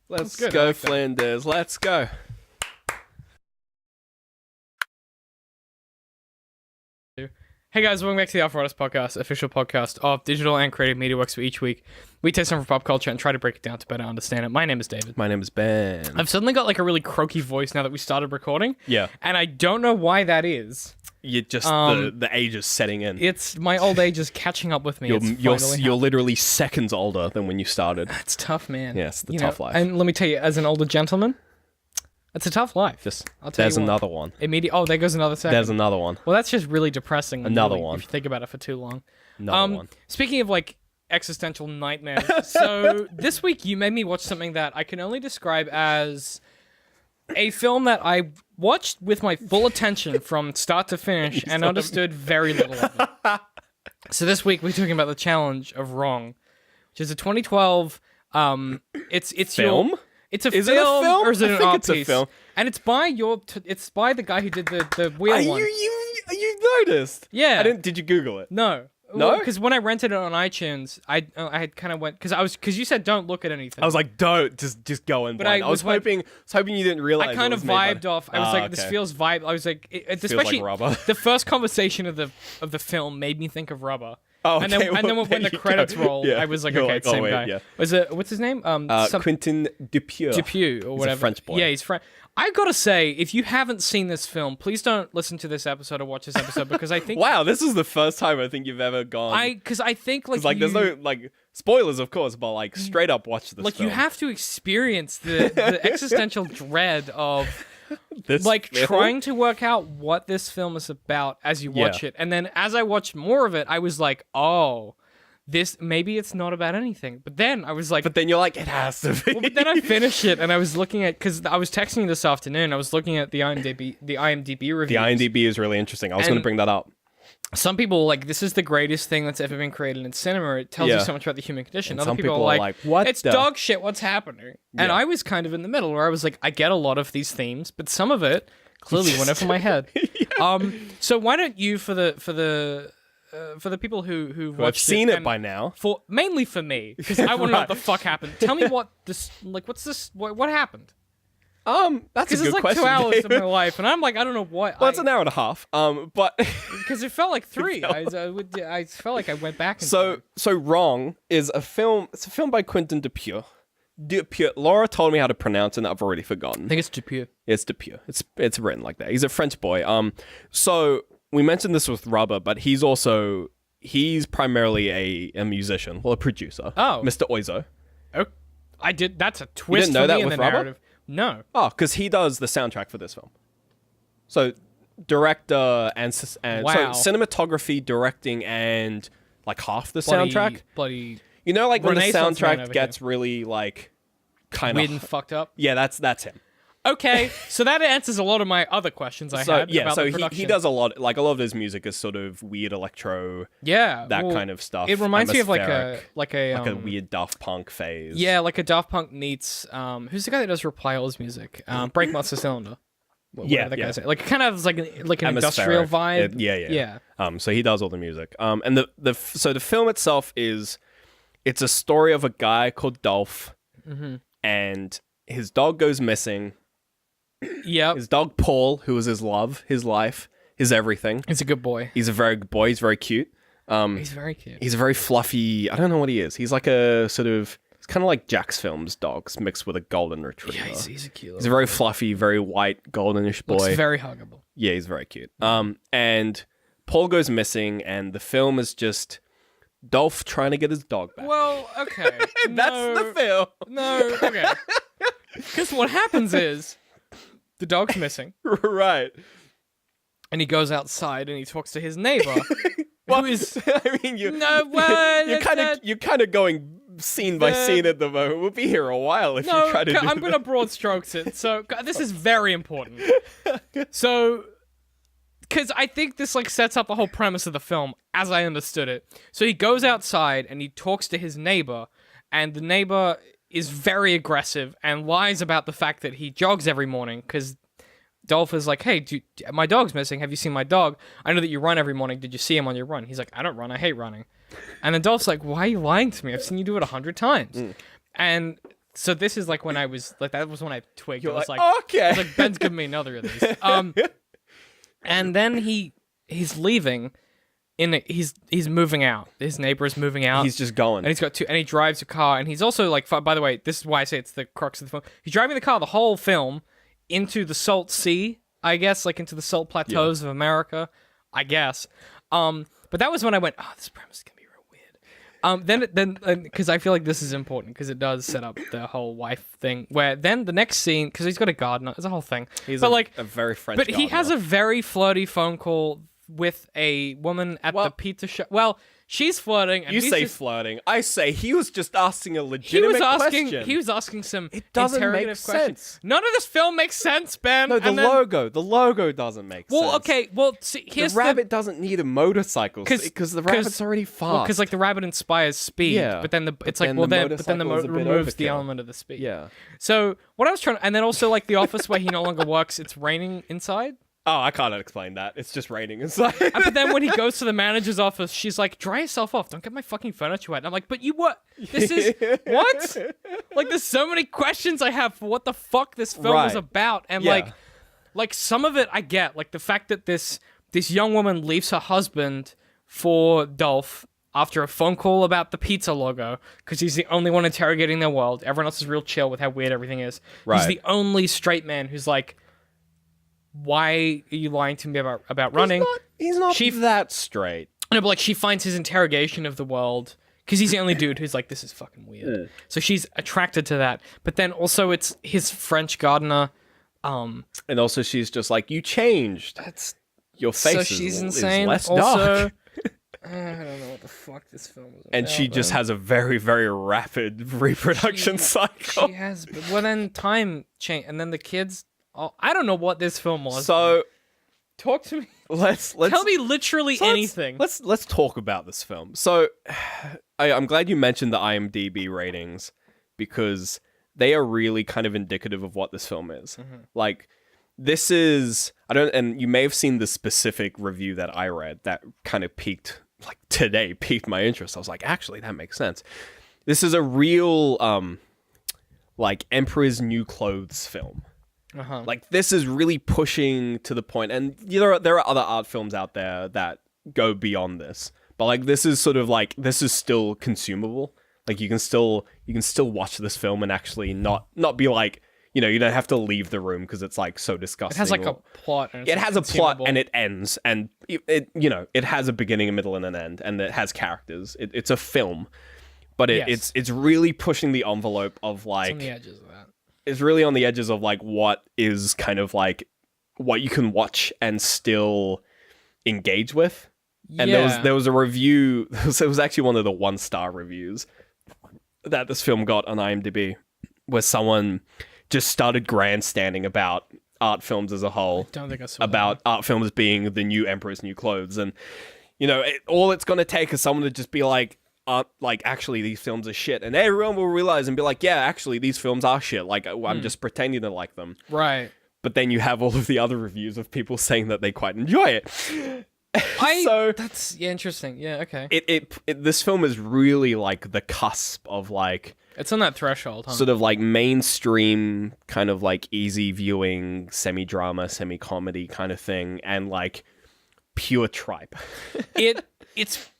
Let's good, I go, like that. Flanders. Let's go. Hey guys, welcome back to the Alpha Podcast, official podcast of digital and creative media works. For each week, we take something from pop culture and try to break it down to better understand it. My name is David. My name is Ben. I've suddenly got like a really croaky voice now that we started recording, Yeah. and I don't know why that is. You just the age is setting in. It's my old age is catching up with me. You're literally seconds older than when you started. It's tough, man. Yeah, it's the You tough know, life. And let me tell you, as an older gentleman, it's a tough life. I'll tell There's you what. another one. Oh, there goes another second. There's another one. Well, that's just really depressing. Another really, one. If you think about it for too long. Another one. Speaking of like existential nightmares, so this week you made me watch something that I can only describe as a film that I watched with my full attention from start to finish and understood very little of it. So this week we're talking about the challenge of Wrong, which is a 2012. It's Film? It's a Is film, it a film? or is it I an think art it's a piece? film. And it's by it's by the guy who did the wheel one. You noticed? Yeah. Did you Google it? No. No? Because when I rented it on iTunes, I had kind of went because you said don't look at anything. I was like, don't just go in. But blind. I I was was like- hoping you didn't realize. I kind it of was made vibed by- off. I was like, this okay. feels vibe. I was like, Feels especially like rubber. the first conversation of the film made me think of Rubber. Oh, And then, okay, and then well, when there the you credits go. rolled, Yeah. I was like, You're okay, like, it's the same oh, wait, guy. yeah. Was it what's his name? Quentin Dupieux. Dupieux or whatever. French boy. Yeah, he's French. I gotta say, if you haven't seen this film, please don't listen to this episode or watch this episode because I think Wow, this is the first time I think you've ever gone. because I think like There's no like spoilers, of course, but like straight up watch this. like film. you have to experience the existential dread of this like film? trying to work out what this film is about as you watch Yeah. it. And then as I watched more of it, I was like, oh, this maybe it's not about anything. But then I was like, But then you're like, it has to be. well, but then I finished it and I was looking at because I was texting you this afternoon. I was looking at the IMDb reviews. The IMDb is really interesting. I was going to And- bring that up. Some people are like this is the greatest thing that's ever been created in cinema. It tells you Yeah. so much about the human condition. And Other some people people are are like, what it's the- dog shit. What's happening? And Yeah. I was kind of in the middle where I was like, I get a lot of these themes, but some of it clearly went over my head. So why don't you for the people who I've watched seen it and by now. for mainly for me because I want to know what the fuck happened. Tell me what this like. What's this? What happened? That's a Because good it's like question. 2 hours David. of my life, and I'm like, I don't know what. Well, it's an hour and a half. But Because it felt like 3. I felt like I went back. And so Wrong is a film. It's a film by Quentin Dupieux. Dupieux. Laura told me how to pronounce it, and I've already forgotten. I think it's Dupieux. It's Dupieux. It's written like that. He's a French boy. So we mentioned this with Rubber, but he's primarily a musician, well, a producer. Oh. Mr. Oizo. Oh, I did. That's a twist didn't know for that me in with the Rubber? narrative. No. Oh, because he does the soundtrack for this film. So director and so Wow. cinematography, directing, and like half the soundtrack. Bloody You know, like when the Renaissance man soundtrack over gets really like kind weird and of fucked up. yeah, that's him. Okay, so that answers a lot of my other questions I had about the production. he does a lot. Like a lot of his music is sort of weird electro, Yeah, that well, kind of stuff. It reminds me of like a atmospheric, a weird Daft Punk phase. yeah, like a Daft Punk meets who's the guy that does Reply All's music? Breakmaster Cylinder. Yeah, that yeah. guy's like kind of like an industrial Atmospheric. vibe. Yeah. yeah. So he does all the music. And the film itself it's a story of a guy called Dolph, and his dog goes missing. Yep. His dog Paul, who was his love, his life, his everything. He's a good boy. He's a very good boy. He's very cute. He's very cute. He's a very fluffy. I don't know what he is. He's like a sort of. It's kind of like Jack's Films dogs mixed with a golden retriever. Yeah, he's a cute. He's a very fluffy, very white, goldenish boy. Looks very huggable. Yeah, he's very cute. And Paul goes missing, and the film is just Dolph trying to get his dog back. Well, okay. That's the film. No, okay. Because what happens is the dog's missing, Right. and he goes outside and he talks to his neighbor, who is I mean, you're kind of going scene by scene at the moment. We'll be here a while if you try to do I'm gonna broad strokes it. So this is very important. So, because I think this like sets up the whole premise of the film as I understood it. So he goes outside and he talks to his neighbor, and the neighbor is very aggressive and lies about the fact that he jogs every morning because Dolph is like, hey, my dog's missing. Have you seen my dog? I know that you run every morning. Did you see him on your run? He's like, I don't run. I hate running. And then Dolph's like, why are you lying to me? I've seen you do it 100 times. And so this is like when I was like, that was when I twigged. You're I was like, like, okay. I was like, Ben's giving me another of these. And then he's leaving. He's moving out. His neighbor is moving out. He's just going. And he's got and he drives a car, and he's also like, by the way, this is why I say it's the crux of the film. He's driving the car the whole film into the Salt Sea, I guess, like into the Salt Plateaus of America, I guess. But that was when I went, oh, this premise is gonna be real weird. Then because I feel like this is important because it does set up the whole wife thing. Where then the next scene, because he's got a gardener, it's a whole thing. He's but a very French. But he has a very flirty phone call with a woman at the pizza shop. Well, she's flirting. And You he's say just, flirting. I say he was just asking a he legitimate was asking. question. He was asking some It doesn't make interrogative questions. sense. None of this film makes sense, Ben. No, the And then- logo doesn't make sense. Well, okay. Well, see, here's The rabbit doesn't need a motorcycle because the rabbit's already fast. Because like the rabbit inspires speed. Yeah. But then it's like then well the then but then the motorcycle is a bit removes the overkill. element of the speed. yeah. So what I was trying, and then also like the office where he no longer works, it's raining inside. Oh, I can't explain that. It's just raining inside. But then when he goes to the manager's office, she's like, "Dry yourself off. Don't get my fucking furniture wet." And I'm like, "But you what? This is what? Like, there's so many questions I have for what the fuck this film was Right. about." And Yeah. like some of it I get, like the fact that this young woman leaves her husband for Dolph after a phone call about the pizza logo because he's the only one interrogating their world. Everyone else is real chill with how weird everything is. He's Right. the only straight man who's like, "Why are you lying to me about running?" He's not She- that straight. No, but like she finds his interrogation of the world because he's the only dude who's like, this is fucking weird. So she's attracted to that. But then also it's his French gardener. And also, she's just like, you changed. That's Your face so is, she's is insane. less Also, dark. I don't know what the fuck this film was. And she just has a very, very rapid reproduction cycle. She has, but well then time change, and then the kids. Oh, I don't know what this film was. So talk to me. let's Tell me literally anything. Let's talk about this film. So I'm glad you mentioned the IMDb ratings because they are really kind of indicative of what this film is. Like this is and you may have seen the specific review that I read that kind of piqued my interest. I was like, actually, that makes sense. This is a real like Emperor's New Clothes film. Like this is really pushing to the point, and there are other art films out there that go beyond this, but like this is sort of like this is still consumable. Like you can still watch this film and actually not be like, you know, you don't have to leave the room because it's like so disgusting. It has like a plot. And it has a plot and it ends, and it you know it has a beginning, a middle, and an end, and it has characters. It's a film, but Yes. it's really pushing the envelope of like on the edges of that. Is really on the edges of like what is kind of like what you can watch and still engage with. And there was a review. It was actually one of the 1-star reviews that this film got on IMDb, where someone just started grandstanding about art films as a whole, Don't think I saw about art films being the new Emperor's New Clothes, and you know, all it's gonna take is someone to just be like actually these films are shit, and everyone will realize and be like, yeah, actually these films are shit. Like I'm just pretending to like them, Right. but then you have all of the other reviews of people saying that they quite enjoy it. That's interesting. Yeah, okay. This film is really like the cusp of like It's on that threshold, huh? sort of like mainstream kind of like easy viewing semi-drama, semi-comedy kind of thing, and like pure tripe. It's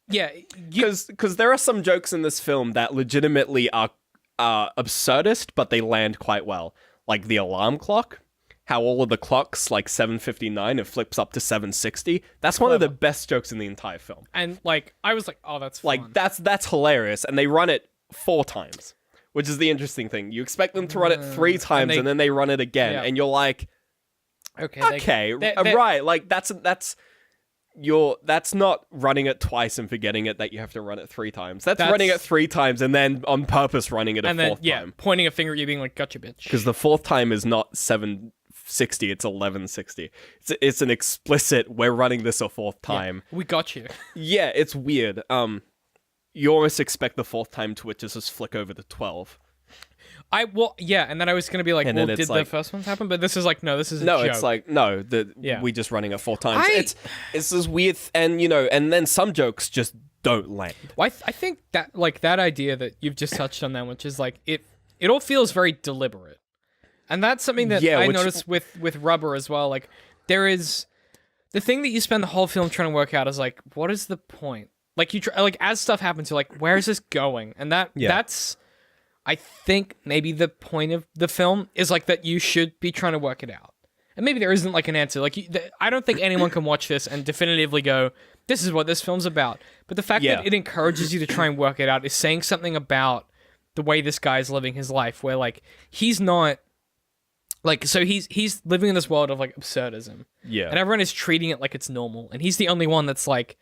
yeah, Because there are some jokes in this film that legitimately are absurdist, but they land quite well. Like the alarm clock, how all of the clocks, like 7:59, it flips up to 7:60. That's one of the best jokes in the entire film. and like I was like, oh, that's fun. Like that's hilarious, and they run it 4 times, which is the interesting thing. You expect them to run it 3 times, and then they run it again, Yeah. and you're like, okay, right, like that's not running it twice and forgetting it that you have to run it 3 times. That's running it 3 times and then on purpose running it a 4th time. pointing a finger at you, being like, "Gotcha, bitch." Because the 4th time is not 7:60, it's 11:60. It's an explicit. We're running this a 4th time. We got you. Yeah, it's weird. You almost expect the 4th time to just flick over to 12. And then I was gonna be like, And well, then did it's the like- first ones happen? But this is like, no, this is a No, joke. it's like no. Yeah. We just running it 4 times. It's this weird, and you know, and then some jokes just don't land. Well, I think that like that idea that you've just touched on that, which is like it all feels very deliberate. And that's something that I which- noticed with Rubber as well. Like, there is the thing that you spend the whole film trying to work out is like, what is the point? Like, like as stuff happens, you're like, where is this going? And that's, I think maybe the point of the film is like that you should be trying to work it out. And maybe there isn't like an answer. Like, I don't think anyone can watch this and definitively go, this is what this film's about. But the fact that it encourages you to try and work it out is saying something about the way this guy's living his life, where like he's not like, so he's living in this world of like absurdism. Yeah. And everyone is treating it like it's normal. And he's the only one that's like,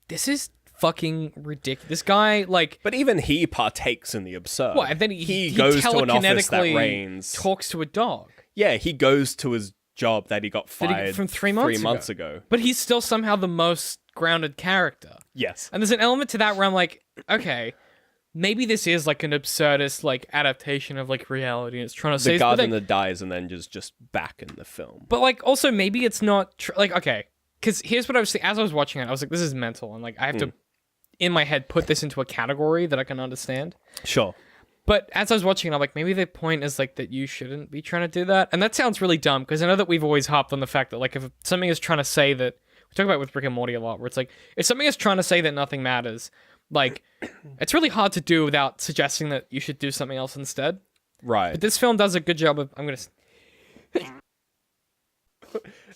this is fucking ridiculous. This guy, like, But even he partakes in the absurd. what? And then he goes to an office that telekinetically rains. talks to a dog. Yeah, he goes to his job that he got fired from 3 months ago. But he's still somehow the most grounded character. Yes. And there's an element to that where I'm like, okay, maybe this is like an absurdist like adaptation of like reality. And it's trying to say The this, but, gardener like, dies and then just back in the film. but like also maybe it's not like, okay, because here's what I was saying as I was watching it. I was like, this is mental, and like I have to in my head put this into a category that I can understand. Sure. But as I was watching it, I'm like, maybe the point is like that you shouldn't be trying to do that. And that sounds really dumb because I know that we've always harped on the fact that like if something is trying to say that, we talk about it with Rick and Morty a lot, where it's like, if something is trying to say that nothing matters, like it's really hard to do without suggesting that you should do something else instead. Right. But this film does a good job of, I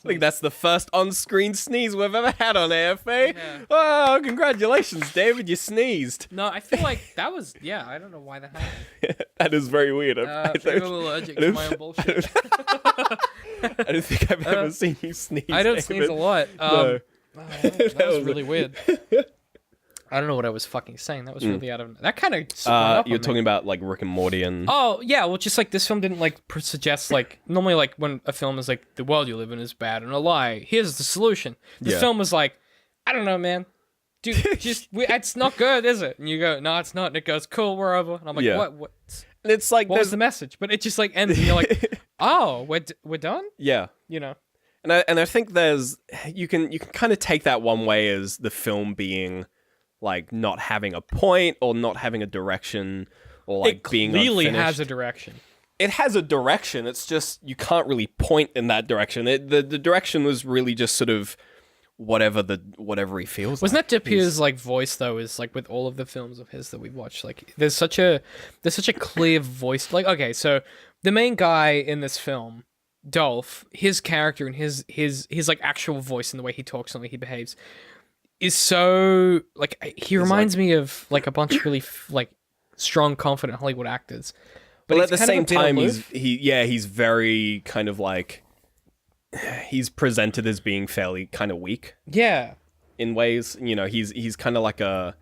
think that's the first on-screen sneeze we've ever had on AFA. Yeah. Oh, congratulations, David, you sneezed. no, I feel like that was, yeah, I don't know why that happened. That is very weird. I Maybe I'm don't, allergic to my own bullshit. I don't think I've ever seen you sneeze. I don't David. sneeze a lot. No. That was really weird. I don't know what I was fucking saying. That was really out of... That kind of... You're talking about like Rick and Morty and... Oh, yeah, well, just like this film didn't like suggest like... Normally like when a film is like, the world you live in is bad and a lie. Here's the solution. This film was like, I don't know, man. Dude, it's not good, is it? And you go, no, it's not. And it goes, cool, we're over. And I'm like, what? It's like What was the message? But it just like ends and you're like, oh, we're done? Yeah. You know? And I think there's... You can kind of take that one way as the film being... like not having a point or not having a direction or like It being clearly unfinished. has a direction. It has a direction. It's just you can't really point in that direction. The direction was really just sort of whatever he feels. Wasn't like. that Depier's like voice though? Is like with all of the films of his that we've watched, like there's such a clear voice. Like okay, so the main guy in this film, Dolph, his character and his like actual voice and the way he talks and the way he behaves is so like he reminds me of like a bunch of really like strong, confident Hollywood actors. But But at the he's kind same of a bit time, aloof. he's very kind of like he's presented as being fairly kind of weak Yeah. in ways. You know, he's kind of like a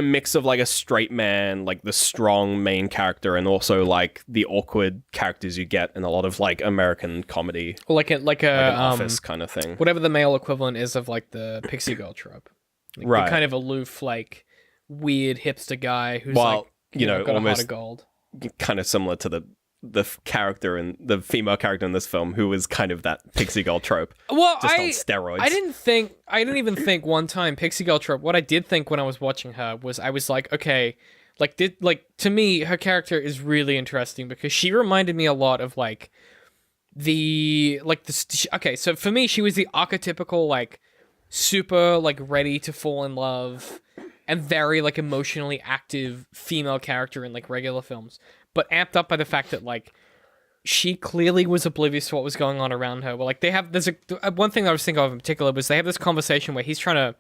mix of like a straight man, like the strong main character, and also like the awkward characters you get in a lot of like American comedy, Or like an office kind of thing. whatever the male equivalent is of like the pixie girl trope. Like, Right. The kind of aloof, like weird hipster guy who's Well, like you know, got a heart almost of gold. kind of similar to the character and the female character in this film, who is kind of that pixie girl trope, Well, just on steroids. I didn't even think one time pixie girl trope. What I did think when I was watching her was I was like, okay, to me her character is really interesting because she reminded me a lot of like okay, so for me she was the archetypical like super like ready to fall in love and very like emotionally active female character in like regular films, but amped up by the fact that like she clearly was oblivious to what was going on around her. Well, like there's one thing I was thinking of in particular was they have this conversation where he's trying to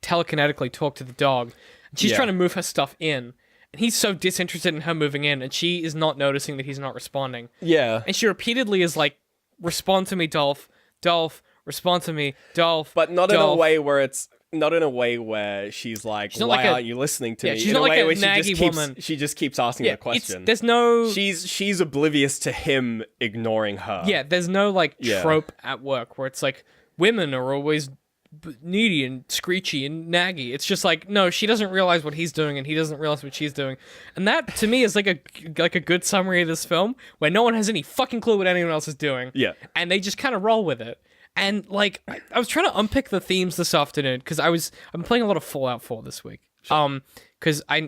telekinetically talk to the dog. And she's Yeah. trying to move her stuff in, and he's so disinterested in her moving in, and she is not noticing that he's not responding. Yeah, And she repeatedly is like, "Respond to me, Dolph. Dolph, respond to me, Dolph." but not in a Dolph." way where it's not in a way where she's like, not "Why like a- aren't you listening to Yeah, me?" she's in not a like way a where she naggy just keeps woman. she just keeps asking Yeah, a question. there's no. She's oblivious to him ignoring her. Yeah, there's no like Yeah. trope at work where it's like women are always needy and screechy and naggy. It's just like no, she doesn't realize what he's doing and he doesn't realize what she's doing. And that to me is like a good summary of this film where no one has any fucking clue what anyone else is doing. Yeah. And they just kind of roll with it. And like I was trying to unpick the themes this afternoon because I've been playing a lot of Fallout 4 this week. Because you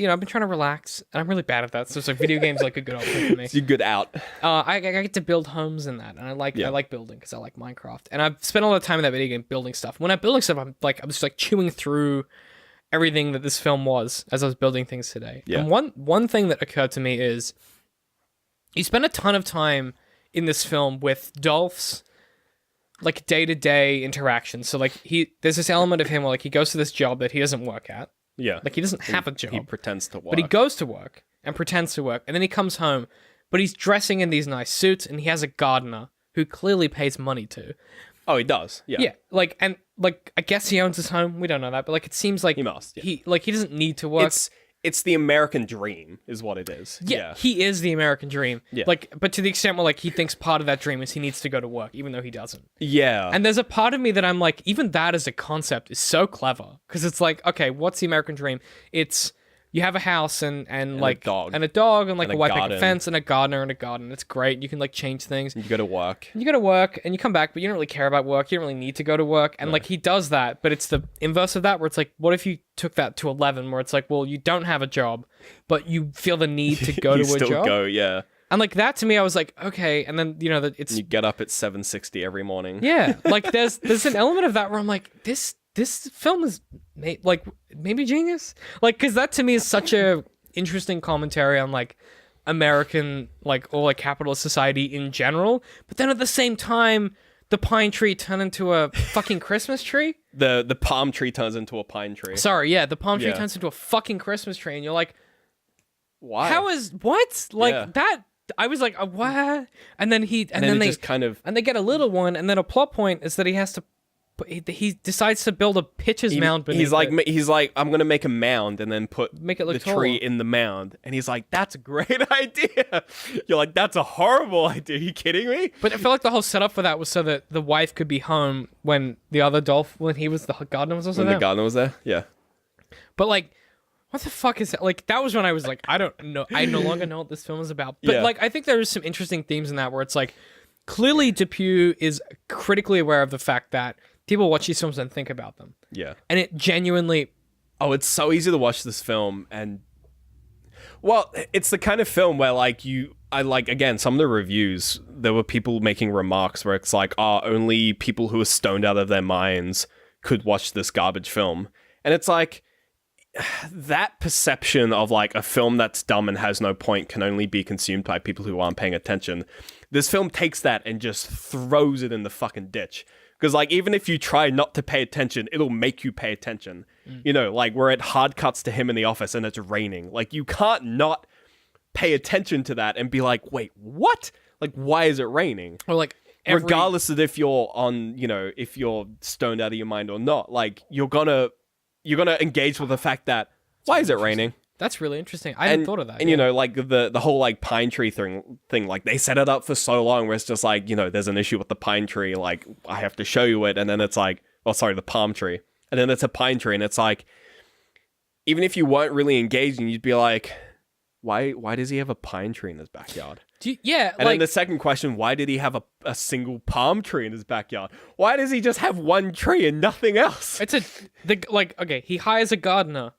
know, I've been trying to relax, and I'm really bad at that. So it's like video games like a good option for me. It's a good out. I get to build homes in that, and I like building because I like Minecraft, and I've spent a lot of time in that video game building stuff. When I'm building stuff, I'm just like chewing through everything that this film was as I was building things today. Yeah. And one thing that occurred to me is you spend a ton of time in this film with Dolph's like day-to-day interactions. So like there's this element of him where like he goes to this job that he doesn't work at. Yeah. Like he doesn't have a job. He pretends to work. But he goes to work and pretends to work, and then he comes home, but he's dressing in these nice suits, and he has a gardener who clearly pays money to. Oh, he does. Yeah. Yeah, like, and like I guess he owns his home. We don't know that, but like it seems like He must. Yeah. he doesn't need to work. It's the American dream, is what it is. Yeah, he is the American dream. Yeah. Like, but to the extent where like he thinks part of that dream is he needs to go to work, even though he doesn't. Yeah. And there's a part of me that I'm like, even that as a concept is so clever, because it's like, okay, what's the American dream? It's you have a house and like a dog. and a dog and like And a a white picket garden. fence and a gardener and a garden. It's great. You can like change things. You go to work. You go to work and you come back, but you don't really care about work. You don't really need to go to work. And like he does that, but it's the inverse of that where it's like, what if you took that to 11 where it's like, well, you don't have a job, but you feel the need to go you to a still job. go, yeah. And like that to me, I was like, okay. And then, you know, that it's, You get up at 7:60 every morning. yeah, like there's an element of that where I'm like, this film is like maybe genius. Like, cause that to me is such a interesting commentary on like American, like, or like capitalist society in general. But then at the same time, the pine tree turned into a fucking Christmas tree. The palm tree turns into a pine tree. Sorry, yeah, the palm tree Yeah. turns into a fucking Christmas tree, and you're like, Why? how is what? Like Yeah. that? I was like, what? And then and then it they just kind of and they get a little one, and then a plot point is that he has to. He decides to build a pitcher's mound beneath he's like I'm gonna make a mound and then put Make it look the tree taller. in the mound, and he's like, that's a great idea. You're like, that's a horrible idea. Are you kidding me? But I feel like the whole setup for that was so that the wife could be home when when he was the gardener was also When there. the gardener was there, yeah. But like, what the fuck is that? Like, that was when I was like, I don't know. I no longer know what this film is about. But Yeah. like, I think there is some interesting themes in that where it's like, clearly Depew is critically aware of the fact that people watch these films and think about them. Yeah. And it genuinely, Oh, it's so easy to watch this film, and well, it's the kind of film where like I like, again, some of the reviews, there were people making remarks where it's like, oh, only people who are stoned out of their minds could watch this garbage film. And it's like, that perception of like a film that's dumb and has no point can only be consumed by people who aren't paying attention. This film takes that and just throws it in the fucking ditch. Because like, even if you try not to pay attention, it'll make you pay attention. You know, like we're at hard cuts to him in the office and it's raining. Like you can't not pay attention to that and be like, wait, what? Like, why is it raining? or like, Regardless of if you're on, you know, if you're stoned out of your mind or not, like you're gonna engage with the fact that why is it raining? That's really interesting. I hadn't thought of that. And you know, like the whole like pine tree thing, like they set it up for so long where it's just like, you know, there's an issue with the pine tree, like I have to show you it, and then it's like, oh sorry, the palm tree. And then it's a pine tree, and it's like, even if you weren't really engaging, you'd be like, why does he have a pine tree in his backyard? yeah, And like then the second question, why did he have a single palm tree in his backyard? Why does he just have one tree and nothing else? it's okay, he hires a gardener.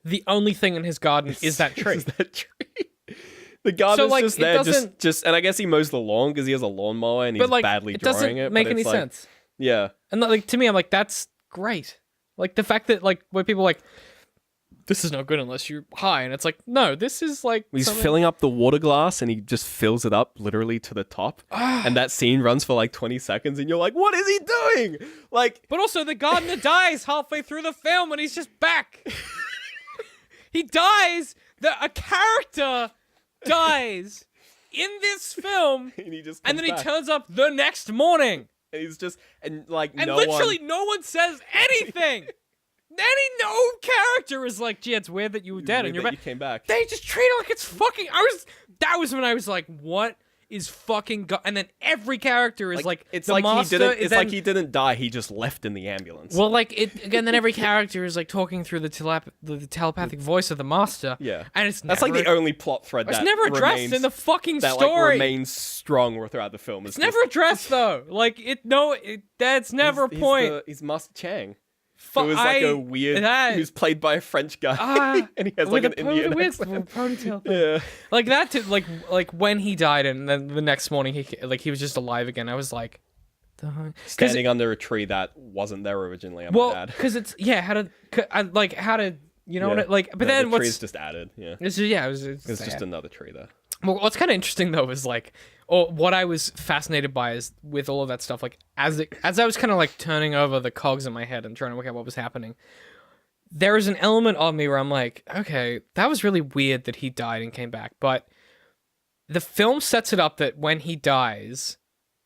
The only thing in his garden is that tree. Is that tree? The garden's like, just it there, doesn't- just, and I guess he mows the lawn because he has a lawnmower and he's But like, badly it drawing doesn't it. make but any it's like- sense. Yeah, And like to me, I'm like, that's great. Like the fact that like when people are like, this is no good unless you're high, and it's like, no, this is like he's something- filling up the water glass and he just fills it up literally to the top, and that scene runs for like 20 seconds, and you're like, what is he doing? Like, But also, the gardener dies halfway through the film, and he's just back. He dies. A character dies in this film, and he just and then he comes back. turns up the next morning, And he's just, and like, and no literally one, no one says anything. No character is like, gee, it's weird that you were dead and you're that back. you came back. They just treat it like it's fucking. That was when I was like, what is fucking? And then every character is like it's the like master he didn't. is It's like he didn't die. He just left in the ambulance. Well, like it again. Then every character is like talking through the telepathic voice of the master. Yeah, and it's that's never, like the only plot thread It's that never addressed remains, in the fucking that story. like remains strong throughout the film. It's never addressed though. Like it. No, that's never a point. He's Master Chang. It was like a weird. Who's played by a French guy, and he has like an Indian accent. ponytail. Yeah, Like that. Like when he died, and then the next morning he was just alive again. I was like, standing under a tree that wasn't there originally. I might well, add. because it's how to you know Yeah. what it, like. But the then what's tree's just added. Yeah, it's just, yeah, it's just another tree there. Well, what's kind of interesting though is like, or what I was fascinated by is with all of that stuff. Like as I was kind of like turning over the cogs in my head and trying to work out what was happening, there is an element of me where I'm like, okay, that was really weird that he died and came back. But the film sets it up that when he dies,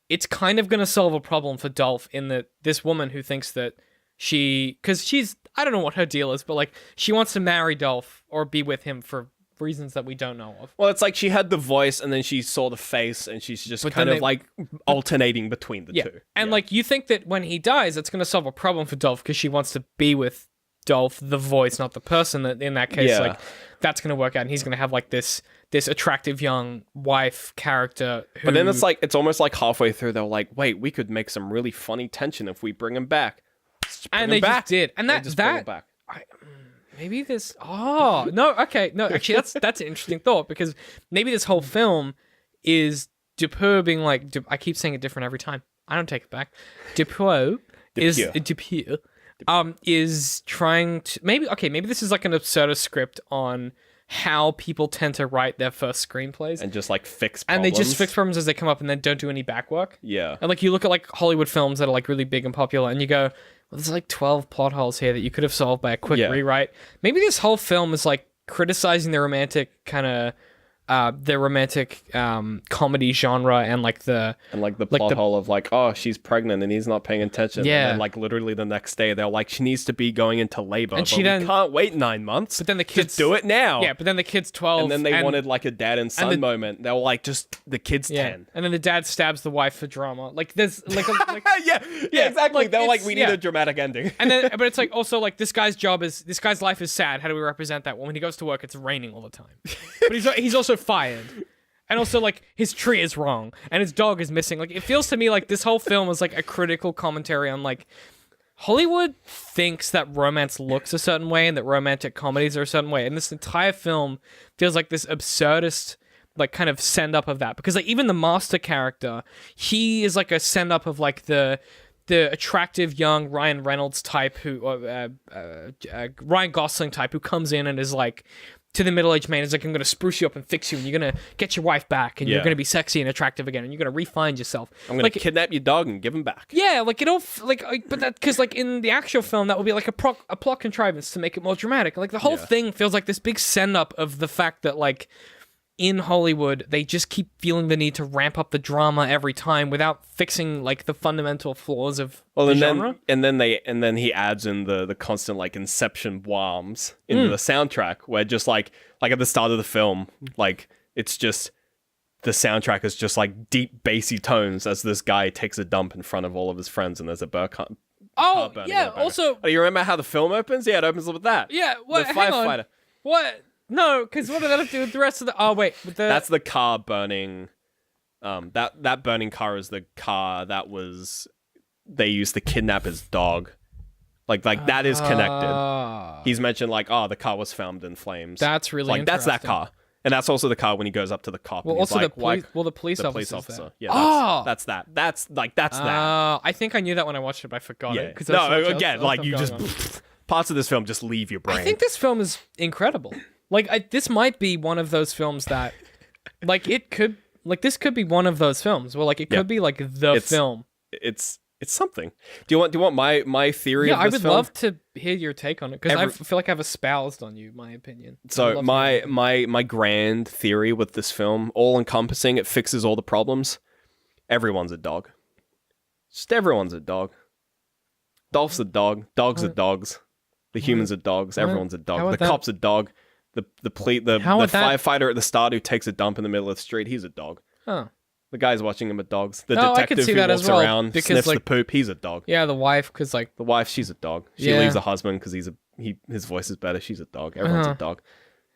it's kind of going to solve a problem for Dolph in that this woman who thinks that because she's, I don't know what her deal is, but like she wants to marry Dolph or be with him for reasons that we don't know of. Well, it's like she had the voice and then she saw the face and she's just kind of like alternating between the two. And like you think that when he dies, it's going to solve a problem for Dolph because she wants to be with Dolph, the voice, not the person. That in that case, like that's going to work out, and he's going to have like this attractive young wife character. But then it's almost like halfway through they're like, wait, we could make some really funny tension if we bring him back. And they just did, and bring him back. Maybe this. Oh no, okay, no. Actually, that's an interesting thought because maybe this whole film is Dupieux being like. I keep saying it different every time. I don't take it back. Dupieux is trying to maybe this is like an absurdist script on how people tend to write their first screenplays and just like fix problems. And they just fix problems as they come up and then don't do any back work. Yeah. And like you look at like Hollywood films that are like really big and popular and you go, well, there's like 12 plot holes here that you could have solved by a quick rewrite. Maybe this whole film is like criticizing the romantic kind of comedy genre and the plot hole of like, oh, she's pregnant and he's not paying attention. Yeah. And then like literally the next day they're like, she needs to be going into labor, and but we can't wait 9 months. But then the kids just do it now. Yeah, but then the kid's 12. And then they wanted like a dad and son moment. They were like, just the kid's 10. And then the dad stabs the wife for drama. Like there's like, yeah, exactly. They're like, we need a dramatic ending. And then, but it's like also like this guy's life is sad. How do we represent that? Well, when he goes to work, it's raining all the time. But he's also fired. And also, like, his tree is wrong, and his dog is missing. Like, it feels to me like this whole film is, like, a critical commentary on, like, Hollywood thinks that romance looks a certain way and that romantic comedies are a certain way. And this entire film feels like this absurdist, like, kind of send-up of that. Because, like, even the master character, he is, like, a send-up of, like, the attractive young Ryan Reynolds type Ryan Gosling type who comes in and is, like, to the middle-aged man, is like, I'm going to spruce you up and fix you, and you're going to get your wife back, and you're going to be sexy and attractive again, and you're going to re-find yourself. I'm going to kidnap your dog and give him back. Yeah, like, it all, but that, because, like, in the actual film, that would be, like, a plot contrivance to make it more dramatic. Like, the whole thing feels like this big send-up of the fact that, like, in Hollywood, they just keep feeling the need to ramp up the drama every time without fixing like the fundamental flaws of the genre. And then he adds in the constant like Inception bombs into the soundtrack, where just like at the start of the film, like it's just the soundtrack is just like deep bassy tones as this guy takes a dump in front of all of his friends, and there's a burning. Also, do you remember how the film opens? Yeah, it opens with that. Yeah, what? The Hang firefighter. On. What? No, because what did that have to do with the rest of the? Oh wait, that's the car burning. That burning car is the car that they used to kidnap his dog. Like that is connected. He's mentioned like, oh, the car was found in flames. That's really like that's that car, and that's also the car when he goes up to the cop. Well, and also he's like, the police officer. Yeah, that's that. That's that. I think I knew that when I watched it, but I forgot it. No, again, like you just parts of this film just leave your brain. I think this film is incredible. Like, this might be one of those films that, like, this could be one of those films where, like, it could be, like, the film. It's something. Do you want my theory of this film? Yeah, I would love to hear your take on it, because I feel like I've espoused on you my opinion. So, my grand theory with this film, all-encompassing, it fixes all the problems. Everyone's a dog. Just everyone's a dog. Dolph's a dog. Dogs are dogs. The humans are dogs. Everyone's a dog. The cop's a dog. The firefighter at the start who takes a dump in the middle of the street, he's a dog. Oh. The guy's watching him with dogs. The detective who walks around, sniffs the poop, he's a dog. Yeah, the wife, because like... The wife, she's a dog. She leaves the husband because his voice is better. She's a dog. Everyone's a dog.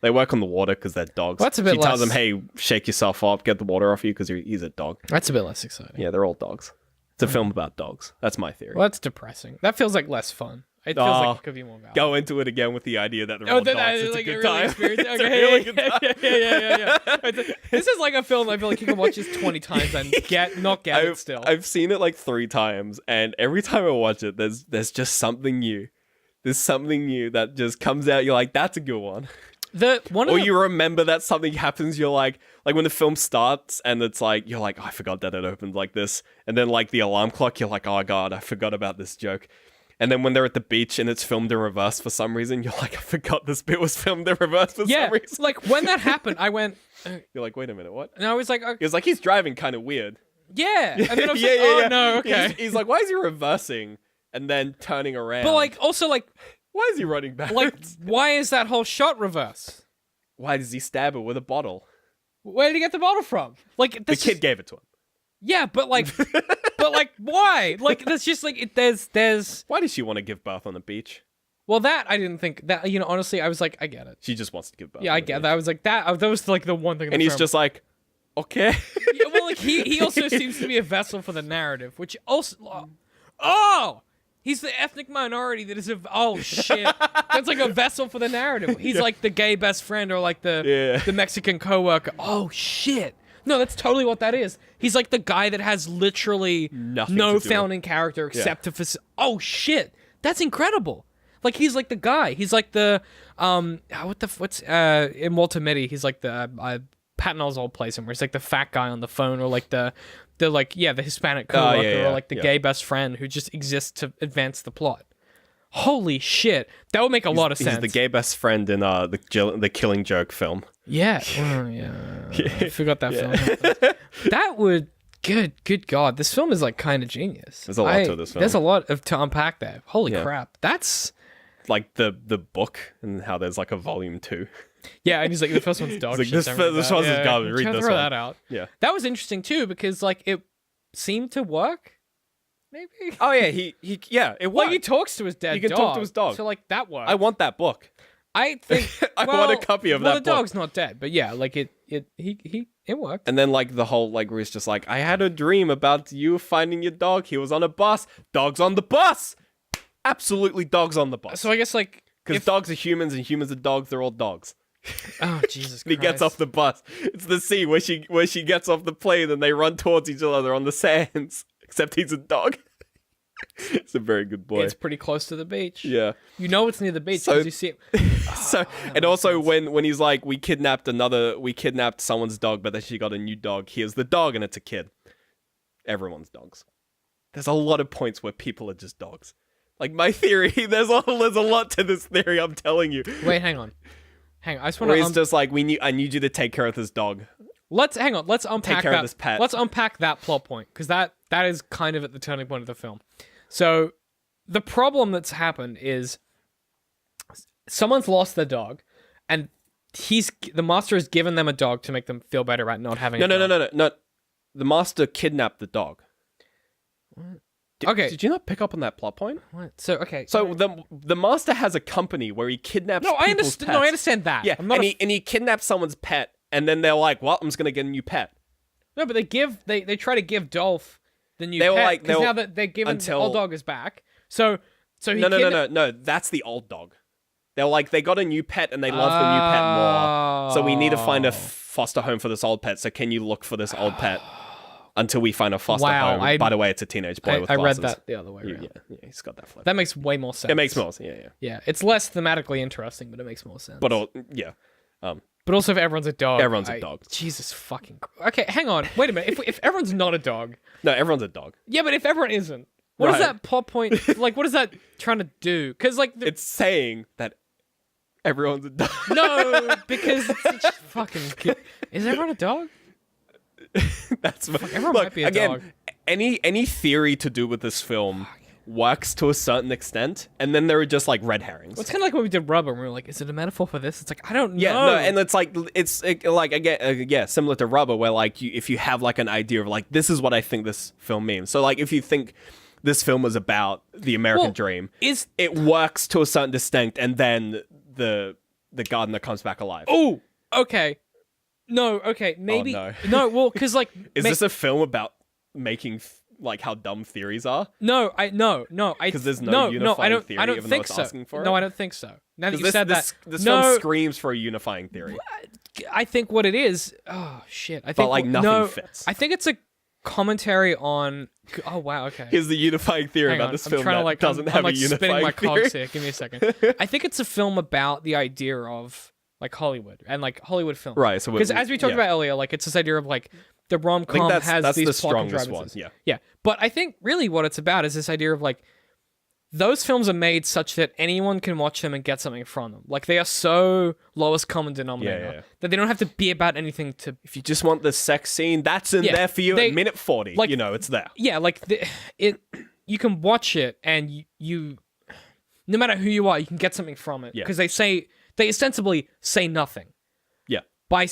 They work on the water because they're dogs. Well, that's a bit she tells them, hey, shake yourself up, get the water off you because he's a dog. That's a bit less exciting. Yeah, they're all dogs. It's a film about dogs. That's my theory. Well, that's depressing. That feels like less fun. It feels like it could be more valid. Go into it again with the idea that they're all dogs. It's like a good really time. experience. It's a Okay, really good time. yeah. This is like a film I feel like you can watch this 20 times and not get it still. I've seen it like 3 times, and every time I watch it, there's just something new. There's something new that just comes out. You're like, that's a good one. Or you remember that something happens. You're like when the film starts and it's like you're like, oh, I forgot that it opened like this, and then like the alarm clock, you're like, oh god, I forgot about this joke. And then when they're at the beach and it's filmed in reverse for some reason, you're like, I forgot this bit was filmed in reverse for some reason. Like when that happened, I went. You're like, wait a minute, what? And I was like, He was like, he's driving kind of weird. yeah. And then I was like, oh no, okay. He's like, why is he reversing and then turning around? But like also like. Why is he running backwards? Like, why is that whole shot reverse? Why does he stab her with a bottle? Where did he get the bottle from? Like, The kid gave it to him. Yeah, but like, why? Like, that's just like there's. Why does she want to give birth on the beach? Well, that I didn't think that. Honestly, I was like, I get it. She just wants to give birth. Yeah, I get that. I was like that. That was like the one thing. And he's just like, okay. Yeah, well, like he also seems to be a vessel for the narrative, which also. Oh. He's the ethnic minority that is oh shit. That's like a vessel for the narrative. He's like the gay best friend or like the Mexican coworker. Oh shit. No, that's totally what that is. He's like the guy that has literally no founding character except to oh shit. That's incredible. Like he's like the guy. He's like the what's in Walter Mitty, he's like the Patton Oswalt plays him where he's like the fat guy on the phone or like the Hispanic coworker or like the gay best friend who just exists to advance the plot. Holy shit, that would make a lot of sense. He's the gay best friend in the Killing Joke film. Yeah, I forgot that film. That would good god, this film is like kind of genius. There's a lot to this film. There's a lot to unpack there. Holy crap, that's like the book and how there's like a volume 2. Yeah, and he's like, the first one's dog shit. This one's garbage. Read this throw one. that out. Yeah. That was interesting too because like it seemed to work. Maybe. Oh yeah, he it Well, worked. he talks to his dead dog. He can talk to his dog. So like that worked. I want that book. I think I want a copy of that the book. dog's not dead, but yeah, like it worked. And then like the whole like where he's just like, I had a dream about you finding your dog. He was on a bus. Dog's on the bus. Absolutely, dogs on the bus. So I guess like because dogs are humans and humans are dogs. They're all dogs. Oh Jesus Christ! He gets off the bus. It's the scene where she gets off the plane and they run towards each other on the sands. Except he's a dog. It's a very good boy. It's pretty close to the beach. Yeah. You know it's near the beach because you see it. And also when he's like, we kidnapped someone's dog, but then she got a new dog. Here's the dog, and it's a kid. Everyone's dogs. There's a lot of points where people are just dogs. Like my theory, there's a lot to this theory. I'm telling you. Wait, hang on. I just want to. to. It's just like I need you to take care of this dog. Let's unpack Take care that. of this pet. Let's unpack that plot point because that is kind of at the turning point of the film. So the problem that's happened is someone's lost their dog, and the master has given them a dog to make them feel better about not having. No. The master kidnapped the dog. What? Did you not pick up on that plot point? What? So the master has a company where he kidnaps. I understand that. Yeah, and he kidnaps someone's pet, and then they're like, "Well, I'm just gonna get a new pet." No, but they try to give Dolph the new pet because now that they're given the old dog is back. So no. That's the old dog. They're like they got a new pet and they love the new pet more. So we need to find a foster home for this old pet. So can you look for this old pet? Until we find a foster home. By the way, it's a teenage boy with glasses. I read that the other way around. Yeah, he's got that flip. That makes way more sense. It makes more sense, yeah. Yeah, it's less thematically interesting, but it makes more sense. But also if everyone's a dog. Everyone's a dog. Jesus fucking... Okay, hang on. Wait a minute. If everyone's not a dog... No, everyone's a dog. Yeah, but if everyone isn't, what is that plot point... Like, what is that trying to do? Because, like... It's saying that everyone's a dog. No, because it's just fucking... Is everyone a dog? That's everyone might be a dog. Any theory to do with this film works to a certain extent, and then there are just like red herrings. Well, it's kind of like when we did Rubber, and we were like, "Is it a metaphor for this?" It's like I don't know. Yeah, no, and it's like again, similar to Rubber, where like if you have like an idea of like this is what I think this film means. So like if you think this film is about the American dream, it works to a certain extent, and then the gardener comes back alive. Oh, okay. No, okay, maybe no. no. Well, because like, is this a film about making like how dumb theories are? No, no. Because there's no unifying theory, I don't even think though it's so. asking for it? No, I don't think so. Now that you This, said this, that, this no, film screams for a unifying theory. I think what it is. Oh shit! I think But, like, nothing no, fits. I think it's a commentary on. Oh wow. Okay. Here's the unifying theory Hang about on, this I'm film trying that to like doesn't I'm have like a spinning unifying my theory. cogs here. Give me a second. I think it's a film about the idea of like Hollywood and like Hollywood film. Right, so because as we talked about earlier, like it's this idea of like the rom I think com that's has these the plot strongest one. contrivances. Yeah. Yeah, but I think really what it's about is this idea of like those films are made such that anyone can watch them and get something from them. Like they are so lowest common denominator Yeah. that they don't have to be about anything to. If you just want the sex scene, that's in Yeah, there for you they- at minute 40. like- It's there. Yeah, like you can watch it and you no matter who you are, you can get something from it Yeah. because they ostensibly say nothing Yeah. by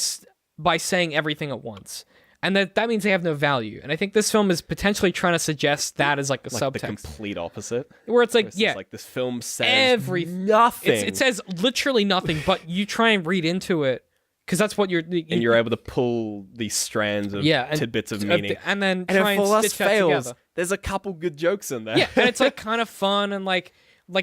saying everything at once. And that means they have no value. And I think this film is potentially trying to suggest that as like a Like the subtext. complete opposite. Where it's like, It's yeah, like this film says everything. nothing. It says literally nothing, but you try and read into it because that's what and you're able to pull these strands of and tidbits of meaning. and then And try if and all else stitch that fails, together. there's a couple good jokes in there. Yeah, and it's like kind of fun and like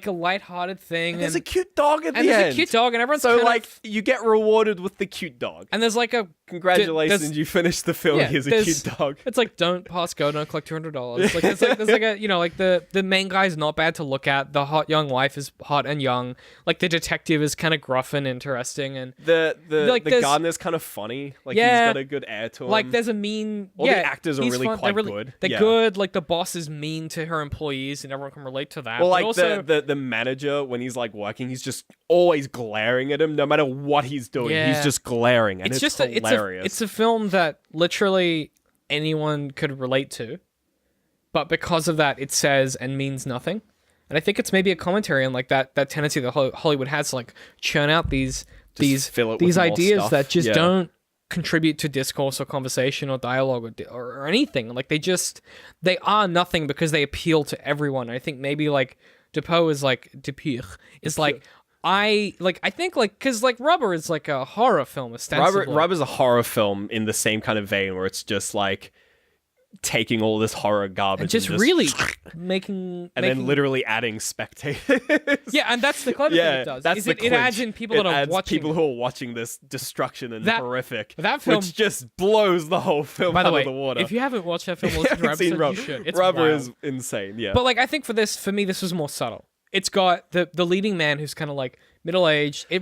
a lighthearted thing. There's a and cute dog at the there's end. a cute dog, and everyone's So kind like of, you get rewarded with the cute dog. and there's like a Congratulations, there's- you finished the film. yeah, Here's a there's- cute dog. It's like don't pass go, don't collect $200. Like there's like a like the main guy's not bad to look at. The hot young wife is hot and young. Like the detective is kind of gruff and interesting, and The like, there's- gardener's kind of funny. Like Yeah. he's got a good air to him. like there's a mean. All the yeah, actors are he's really fun. quite They're good. They're Yeah. good. Like the boss is mean to her employees, and everyone can relate to that. Well, But like also, the manager when he's like working, he's just always glaring at him, no matter what he's doing. Yeah. He's just glaring, and it's just hilarious. it's a film that literally anyone could relate to, but because of that, it says and means nothing. And I think it's maybe a commentary on like that tendency that Hollywood has to like churn out these fill it with these more ideas stuff. that just Yeah. don't contribute to discourse or conversation or dialogue or anything. Like they are nothing because they appeal to everyone. I think maybe like Depew is like I think like because like Rubber is like a horror film ostensibly. Rubber's a horror film in the same kind of vein where it's just like taking all this horror garbage and just really making and then literally adding spectators. yeah, and that's the clever thing it does. That's Is the it adds clinch. in people It that are adds watching. people who are watching this destruction and That- horrific, that film- which just blows the whole film By the out way, of the water. if you haven't watched that film, If or you listened to our haven't seen episode, you should. It's Rubber wild. is insane. Yeah, But like I think for me this was more subtle. It's got the leading man who's kind of like middle aged. He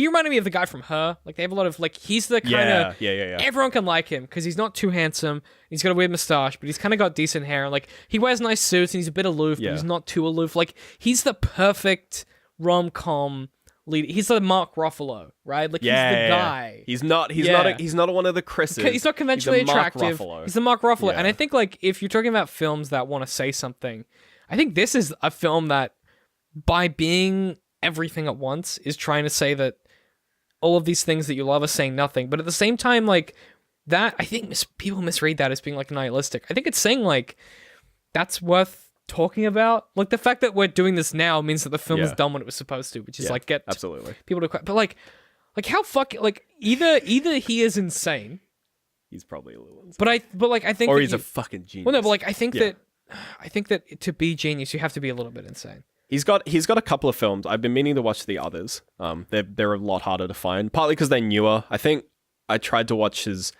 reminded me of the guy from Her. Like they have a lot of like he's the kind of yeah. everyone can like him because he's not too handsome. He's got a weird mustache, but he's kind of got decent hair. And like he wears nice suits and he's a bit aloof, Yeah. but he's not too aloof. Like he's the perfect rom-com lead. He's the Mark Ruffalo, right? Like he's the guy. He's not Yeah. he's not one of the Chris's. He's not conventionally He's a Mark attractive. Ruffalo. He's the Mark Ruffalo. Yeah. And I think like if you're talking about films that want to say something, I think this is a film that by being everything at once is trying to say that all of these things that you love are saying nothing. But at the same time, like that, I think people misread that as being like nihilistic. I think it's saying like that's worth talking about. Like the fact that we're doing this now means that the film is Yeah. done what it was supposed to, which is Yeah, like get absolutely. people to quit. But like how fucking like either he is insane, He's probably a little insane. but like I think Or that he's you- a fucking genius. well no, but like I think Yeah. that to be genius you have to be a little bit insane. He's got a couple of films. I've been meaning to watch the others. They're a lot harder to find, partly because they're newer. I think I tried to watch his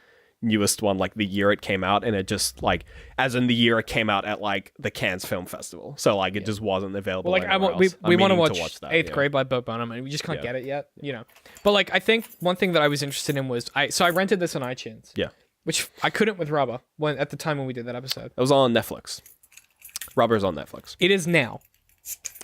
newest one like the year it came out, and it just like as in the year it came out at like the Cannes Film Festival. So like it just wasn't available. Well, like anywhere we else. we I'm want to meaning watch that, Eighth yeah. Grade by Bo Burnham, and we just can't Yeah. get it yet, you know. But like I think one thing that I was interested in was I rented this on iTunes. Yeah. Which I couldn't with Rubber at the time when we did that episode. It was on Netflix. Rubber's on Netflix. It is now.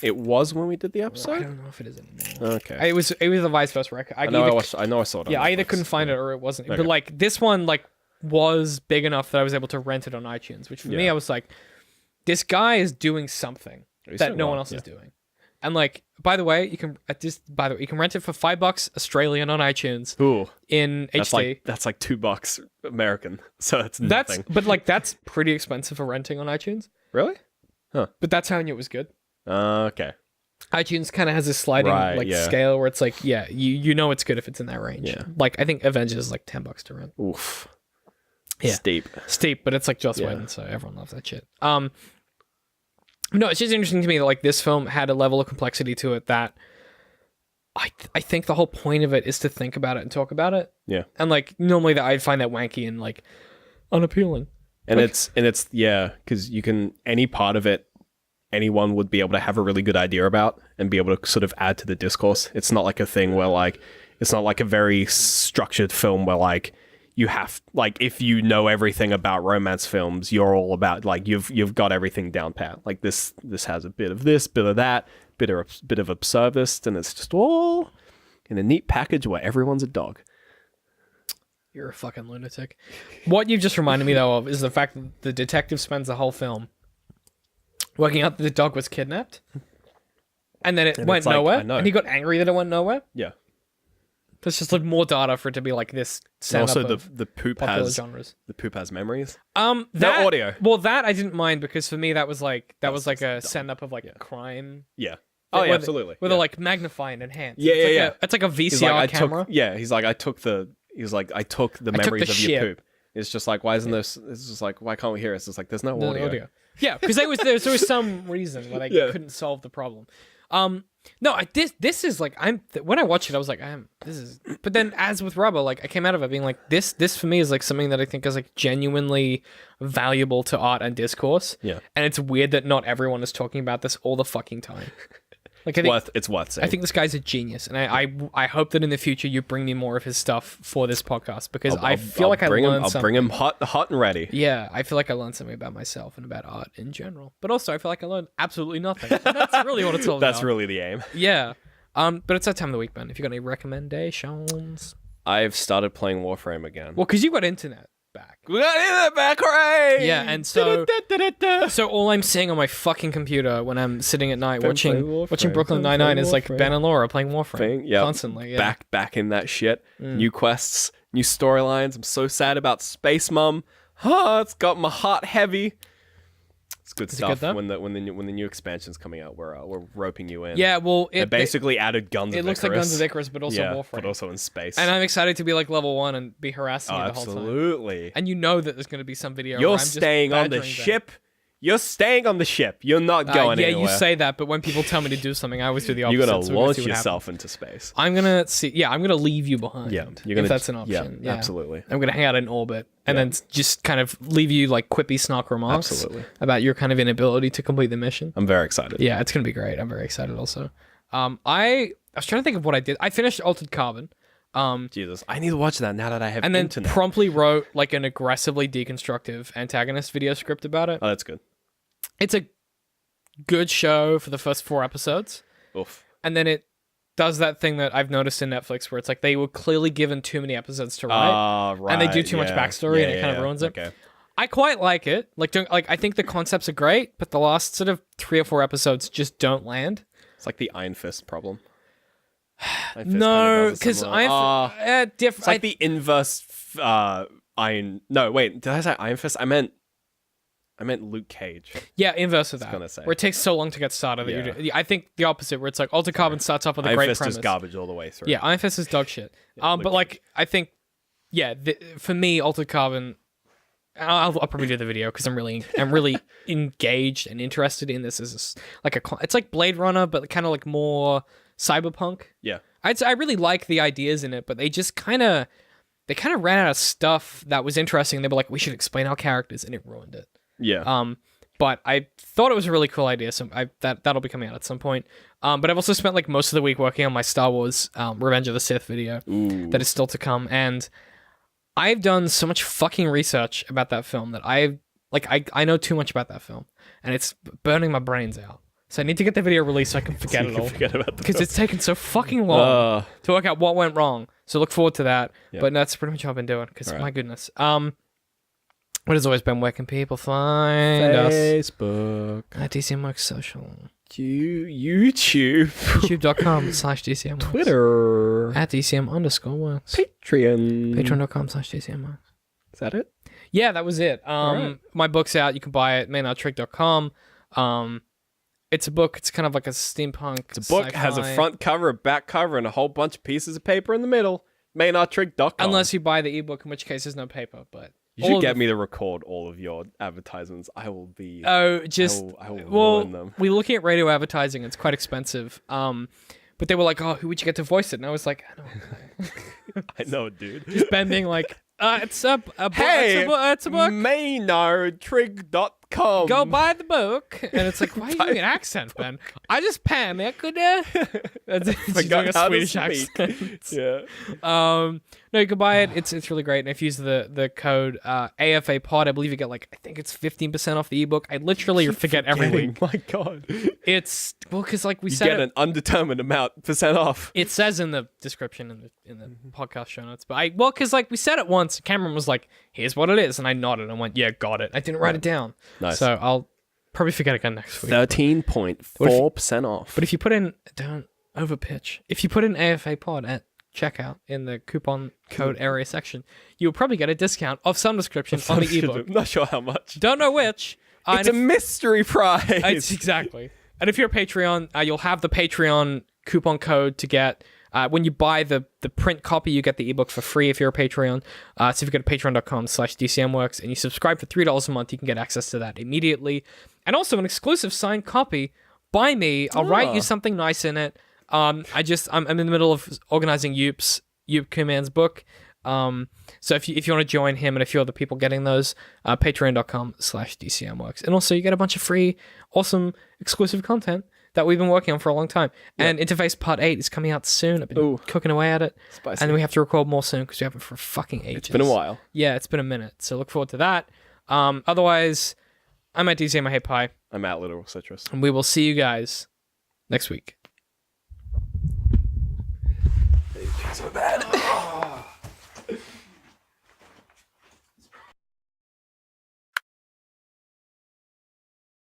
It was when we did the I episode. don't know if it is anymore. Okay. It was the vice versa record. I know I saw it. On Yeah, I either Netflix. couldn't find it or it wasn't. Okay. But like this one like was big enough that I was able to rent it on iTunes, which for me Yeah. I was like, this guy is doing something He's that doing no well, one else yeah. is doing. And like, by the way, you can rent it for $5 Australian on iTunes Ooh, in that's HD. like $2 American. So it's That's nothing. but like that's pretty expensive for renting on iTunes. Really? But that's how I knew it was good. Okay. iTunes kind of has a sliding Right, like yeah. scale where it's like, yeah, you know it's good if it's in that range. Yeah. Like I think Avengers is like $10 to rent. Oof. Yeah. Steep. But it's like Joss Whedon, so everyone loves that shit. No, it's just interesting to me that like this film had a level of complexity to it that I think the whole point of it is to think about it and talk about it. Yeah. And like normally that I'd find that wanky and like unappealing. And Like- it's because you can any part of it, anyone would be able to have a really good idea about and be able to sort of add to the discourse. It's not like a thing where like it's not like a very structured film where like you have like if you know everything about romance films, you're all about like you've got everything down pat. Like this has a bit of this, bit of that, bit of absurdist, and it's just all in a neat package where everyone's a dog. You're a fucking lunatic. What you've just reminded me though of is the fact that the detective spends the whole film working out that the dog was kidnapped, and then it went it's like, nowhere, I know. and he got angry that it went nowhere. Yeah. There's just like more data for it to be like this. And Setup also of the poop popular has genres. the poop has memories. That audio. Well, that I didn't mind because for me that was like That's like a dumb. send up of like crime. Yeah. Oh yeah, Where absolutely. Where yeah. they're like magnify and enhance. Yeah, it's yeah, like it's like a VCR He's like, I camera. He's like, I took the memories of your shit. poop. It's just like, why isn't this? It's just like, why can't we hear it? It's just like, there's no audio. Yeah, because there was some reason why they Yeah. couldn't solve the problem. No, this is like when I watched it, I was like, this is. But then, as with Rubber, like I came out of it being like, this for me is like something that I think is like genuinely valuable to art and discourse. Yeah. And it's weird that not everyone is talking about this all the fucking time. Like I think It's worth saying. I think this guy's a genius, and I hope that in the future you bring me more of his stuff for this podcast because I feel like I learned something. I'll bring him hot and ready. Yeah, I feel like I learned something about myself and about art in general. But also, I feel like I learned absolutely nothing. And that's really what it's all about. That's really the aim. Yeah. But it's that time of the week, man. If you got any recommendations. I've started playing Warframe again. Well, because you got internet back. We got internet back, hooray! Yeah, and so all I'm seeing on my fucking computer when I'm sitting at night Been watching playing Warframe, Brooklyn been Nine-Nine playing is like Warframe. Ben and Laura playing Warframe Thing, yep. constantly. Yeah. Back in that shit. Mm. New quests, new storylines. I'm so sad about Space Mum. It's got my heart heavy. It's good Is it stuff. good, though? when the new expansion's coming out, we're roping you in. Yeah, well, They basically added Guns it of looks Icarus. like Guns of Icarus, but also yeah, Warframe. but also in space. And I'm excited to be like level 1 and be harassing you the whole time. absolutely. And you know that there's going to be some video. where You're I'm just staying on the badgering them. ship. You're staying on the ship. You're not going yeah, anywhere. you say that, but when people tell me to do something, I always do the opposite. You're gonna so we're gonna launch see what yourself happens. into space. I'm gonna see. Yeah, I'm gonna leave you behind. Yeah, you're gonna. if that's an option. Yeah, absolutely. I'm gonna hang out in orbit and Yeah. then just kind of leave you like quippy snark remarks Absolutely. about your kind of inability to complete the mission. I'm very excited. Yeah, it's gonna be great. I'm very excited also. I was trying to think of what I did. I finished Altered Carbon. Jesus, I need to watch that now that I have And then internet. promptly wrote like an aggressively deconstructive antagonist video script about it. Oh, that's good. It's a good show for the first 4 episodes. Oof. And then it does that thing that I've noticed in Netflix where it's like they were clearly given too many episodes to write. Right. And they do too much backstory and it kind of ruins it. Okay. I quite like it. Like I think the concepts are great, but the last sort of 3 or 4 episodes just don't land. It's like the Iron Fist problem. Iron Fist No, kinda does it because similar. different. It's like the inverse Iron. No, wait. Did I say Iron Fist? I meant Luke Cage. Yeah, inverse of that. gonna say. Where it takes so long to get started that Yeah. I think the opposite, where it's like Altered Carbon starts off with a Iron great Fist premise. is garbage all the way through. Yeah, Iron Fist is dog shit. Luke But like I think, yeah, for me, Altered Carbon. I'll probably do the video because I'm really engaged and interested in this. As it's like Blade Runner, but kind of like more cyberpunk. Yeah. I really like the ideas in it, but they just kind of ran out of stuff that was interesting. They were like, we should explain our characters, and it ruined it. Yeah. But I thought it was a really cool idea, so that'll be coming out at some point. But I've also spent like most of the week working on my Star Wars Revenge of the Sith video Ooh. that is still to come, and I've done so much fucking research about that film that I know too much about that film, and it's burning my brains out. So I need to get the video released so I can forget You it can all. forget about the Because film. it's taken so fucking long to work out what went wrong. So look forward to that. Yeah. But that's pretty much what I've been doing. Because Alright. my goodness. What has always been, where can people find us? Facebook. At DCMworks Social. YouTube. YouTube.com/DCMworks. Twitter. At DCM_works. Patreon. Patreon.com/DCMworks. Is that it? Yeah, that was it. Alright. My book's out. You can buy it. Maynardtrick.com. It's a book. It's kind of like a steampunk. It's a book, has a front cover, a back cover, and a whole bunch of pieces of paper in the middle. Maynardtrick.com. Unless you buy the ebook, in which case there's no paper. But You All should of get the- me to record all of your advertisements. I will be. Oh, just I will well, ruin them. we're looking at radio advertising. It's quite expensive. But they were like, "Oh, who would you get to voice it?" And I was like, "I don't know." I know, dude. Just Ben being like, it's a book. Hey, it's a book. MaynardTrig.com. Go buy the book." And it's like, why are you doing an accent, Ben? I just panicked. That's she's doing a how to Swedish speak. accent. Yeah. No, you can buy it. It's really great. And if you use the code AFA Pod, I believe you get like, I think it's 15% off the ebook. I literally forget every week. My God. It's because like we You said, get an undetermined amount % off. it says in the description in the podcast show notes. But because like we said it once, Cameron was like, "Here's what it is," and I nodded and went, "Yeah, got it." I didn't write it down. Nice. So I'll probably forget again next week. 13.4% off. But if you put in, don't overpitch. If you put in AFA Pod at checkout in the coupon code area section, you'll probably get a discount of some description on the ebook. I'm not sure how much. Don't know which. It's a mystery prize. It's exactly. And if you're a Patreon, you'll have the Patreon coupon code to get. When you buy the print copy, you get the ebook for free if you're a Patreon. So if you go to patreon.com/DCMworks and you subscribe for $3 a month, you can get access to that immediately. And also an exclusive signed copy by me. I'll write you something nice in it. I'm in the middle of organizing Yoop Kuman's book. So if you want to join him and a few other people getting those, patreon.com/DCMworks. And also you get a bunch of free, awesome, exclusive content that we've been working on for a long time. And Interface Part 8 is coming out soon. I've been cooking away at it. Spicy. And we have to record more soon because we haven't for fucking ages. It's been a while. Yeah, it's been a minute. So look forward to that. Otherwise, I'm at DCM, I hate pie. I'm at Literal Citrus. And we will see you guys next week. So bad.